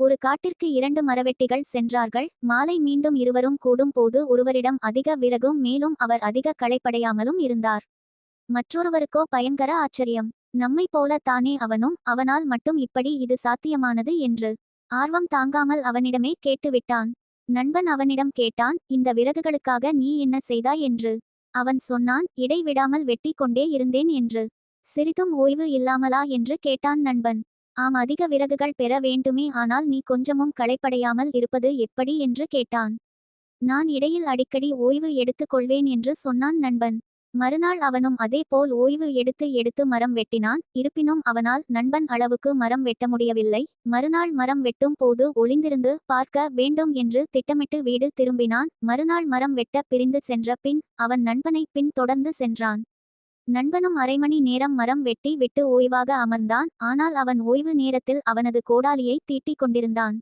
ஒரு காட்டிற்கு 2 மரவெட்டிகள் சென்றார்கள். மாலை மீண்டும் இருவரும் கூடும் போது ஒருவரிடம் அதிக விறகும் மேலும் அவர் அதிக களைப்படையாமலும் இருந்தார். மற்றொருவருக்கோ பயங்கர ஆச்சரியம். நம்மை போல தானே அவனும், அவனால் மட்டும் இப்படி இது சாத்தியமானது என்று ஆர்வம் தாங்காமல் அவனிடமே கேட்டுவிட்டான். நண்பன் அவனிடம் கேட்டான், இந்த விறகுகளுக்காக நீ என்ன செய்தாய் என்று. அவன் சொன்னான், இடை விடாமல் வெட்டி கொண்டே இருந்தேன் என்று. சிறிதும் ஓய்வு இல்லாமலா என்று கேட்டான் நண்பன். ஆம், அதிக விறகுகள் பெற வேண்டுமே, ஆனால் நீ கொஞ்சமும் களைப்படையாமல் இருப்பது எப்படி என்று கேட்டான். நான் இடையில் அடிக்கடி ஓய்வு எடுத்துக் கொள்வேன் என்று சொன்னான் நண்பன். மறுநாள் அவனும் அதேபோல் ஓய்வு எடுத்து எடுத்து மரம் வெட்டினான். இருப்பினும் அவனால் நண்பன் அளவுக்கு மரம் வெட்ட முடியவில்லை. மறுநாள் மரம் வெட்டும் போது ஒளிந்திருந்து பார்க்க வேண்டும் என்று திட்டமிட்டு வீடு திரும்பினான். மறுநாள் மரம் வெட்ட பிரிந்து சென்ற பின் அவன் நண்பனை பின் தொடர்ந்து சென்றான். நண்பனும் அரை மணி நேரம் மரம் வெட்டி விட்டு ஓய்வாக அமர்ந்தான். ஆனால் அவன் ஓய்வு நேரத்தில் அவனது கோடாலியை தீட்டிக் கொண்டிருந்தான்.